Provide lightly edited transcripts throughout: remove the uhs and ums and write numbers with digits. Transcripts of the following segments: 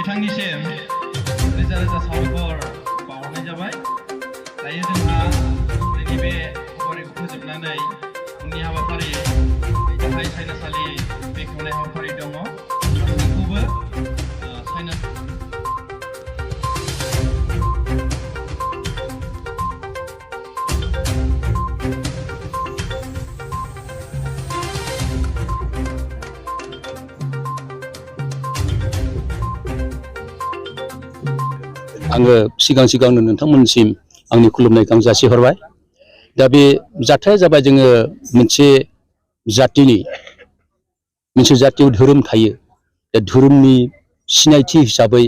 बिथांनिसिम रोजा रोजा साबायखर बावहरनाय जाबाय। दायो जोंहा दिनै बे हाबाफारिखौ फोजोबनानै उननि हाबाफारि गाहाय सायनासालि बेखेवनाय हाबाफारि दङ। गासैखौबो आङो सिगांनो नोंथांमोनसिम आंनि खुलुमनायखौ आं जासिहरबाय। दा बे जाथाया जाबाय जोङो मोनसे जातियाव धोरोम थायो। दा धोरोमनि सिनायथि हिसाबै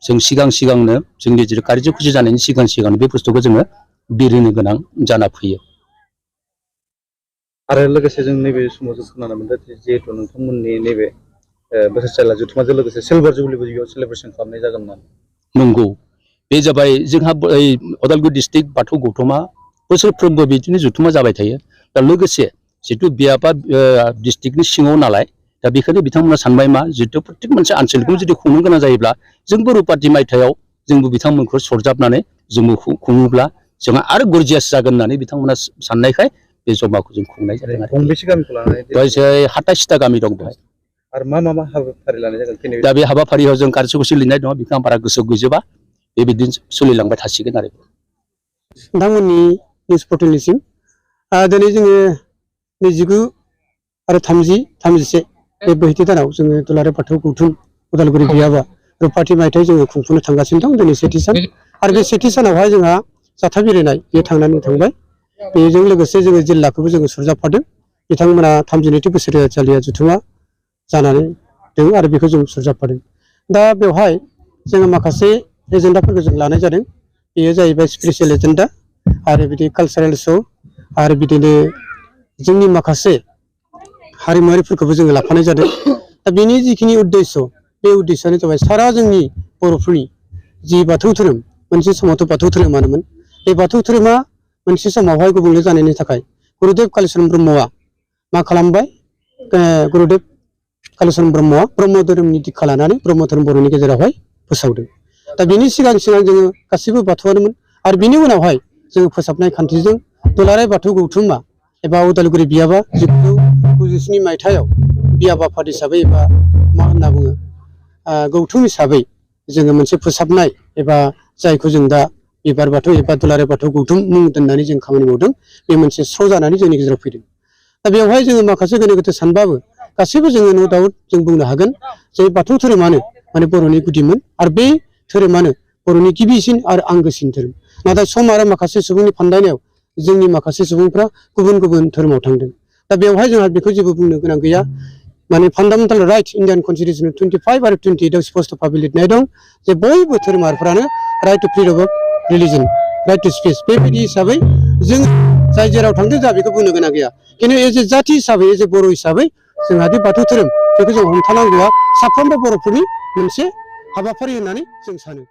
जों सिगांनो जोंनि जे कार्यकुसि जानायनि सिगांनो बे बुस्थुखौ जोङो बिरहोनो गोनां जाना फैयो। आरो लोगोसे जों नैबे समाव जों खोनानो मोनदों जिहेतु नोंथांमोननि नैबे बोसोरसाला जथुम्माजों लोगोसे सिलभार जुबलिबो बेयाव सेलेब्रेसन खालामनाय जागोन होननानै। नंगौ, बे जाबाय जोंहा उदालगुरि डिस्ट्रिक्ट बाथौ गौथुमा बोसोरफ्रोमबो बिदिनो जथुम्मा जाबाय थायो। दा लोगोसे जितु बियाबा डिस्ट्रिक्टनि सिङाव नालाय, दा बेखायनो बिथांमोना सानबाय मा जितु प्रत्येक मोनसे आनसलिकखौ जुदि खुंनो गोनां जायोब्ला जोंबो रुपाथि मायथाइयाव जोंबो बिथांमोनखौ सरजाबनानै जोंबो खुङोब्ला जोंहा आरो गरजियास जागोन होननानै बिथांमोना साननायखाय बे जमाखौ जों खुंनाय जादों आरो। गंबेसे गामिखौ लानानै? 27टा गामि दं बेहाय। आरो मा हाबाफारि लानाय जागोन? दा बे हाबाफारियाव जों कार्यकुसि लिरनाय दङ, बेखौ आं बारा गोसोआव गैजोबा। बेबायदिनो सोलिलांबाय थासिगोन आरो। नोंथांमोननि निउस पर्टेलनिसिम दिनै जोङो 29 आरो 30, 31 बे बोहैथि दानाव जोङो दुलाराय बाथौ गौथुम उदालगुरि बियाबा रुपाथि मायथाइ जोङो खुंफुंनो थांगासिनो दं। दिनै सेथि सान आरो बे सेथि सानावहाय जोंहा जाथा बिरहोनाय बे थांनानै थांबाय। बेजों लोगोसे जोङो जिल्लाखौबो जोङो सरजाबफादों। बिथांमोना 32 बोसोरसालिया जथुम्मा जानानै दं आरो बेखौ जों सरजाबफादों। दा बेवहाय जोङो माखासे एजेन्डाफोरखौ जों लानाय जादों। बेयो जाहैबाय स्पिरिचुवेल एजेन्डा आरो बिदि कालचारेल श' आरो बिदिनो जोंनि माखासे हारिमुआरिफोरखौबो जोङो लाफानाय जादों। दा बेनि जिखिनि उद्देश्य, बे उद्देश्यआनो जाबाय सारा जोंनि बर'फोरनि जि बाथौ धोरोम, मोनसे समावथ' बाथौ धोरोमानोमोन। बे बाथौ धोरोमा मोनसे समावहाय गुबुंले जानायनि थाखाय गुरुदेब कालिचरन ब्रह्मआ मा खालामबाय? गुरुदेब कालिचरन ब्रह्मआ ब्रह्म धोरोमनि दिक्षा लानानै ब्रह्म धोरोम बर'नि गेजेरावहाय फोसावदों। दा बेनि सिगां जोङो गासिबो बाथौआनोमोन आरो बिनि उनावहाय जोङो फोसाबनाय खान्थिजों दुलाराय बाथौ गौथुमा एबा उदालगुरि बियाबा 1997 मायथाइयाव बियाबा आफाद हिसाबै एबा मा होनना बुङो गौथुम हिसाबै जोङो मोनसे फोसाबनाय एबा जायखौ जों दा बिबार बाथौ एबा दुलाराय बाथौ गौथुम मुं दोननानै जों खामानि मावदों। बे मोनसे श' जानानै जोंनि गेजेराव फैदों। दा बेवहाय जोङो माखासे गोनो गोथो सानबाबो गासैबो जोङो न' डाउट जों बुंनो हागोन जे बाथौ धोरोमानो माने बर'नि गुदिमोन आरो बे धोरोमानो बर'नि गिबिसिन आरो आंगोसिन धोरोम। नाथाय सम आरो माखासे सुबुंनि फान्दायनायाव जोंनि माखासे सुबुंफ्रा गुबुन धोरोमाव थांदों। दा बेवहाय जोंहा बेखौ जेबो बुंनो गोनां गैया। माने फान्डामेन्टेल राइट इन्डियान कनस्टिटिउसन 25 आरो 28 आव स्पष्ट भाबै लिरनाय दं जे बयबो धोरोमारिफ्रानो right to freedom of religion, right to speech. बेबायदि हिसाबै जों जाय जेराव थांदों जोंहा बेखौ बुंनो गोनां गैया। खिन्थु एज ए जाथि हिसाबै, एज ए बर' हिसाबै जोंहा बे बाथौ धोरोम बेखौ जों हमथानांगौआ साफ्रोमबो बर'फोरनि मोनसे हाबाफारि होननानै जों सानो।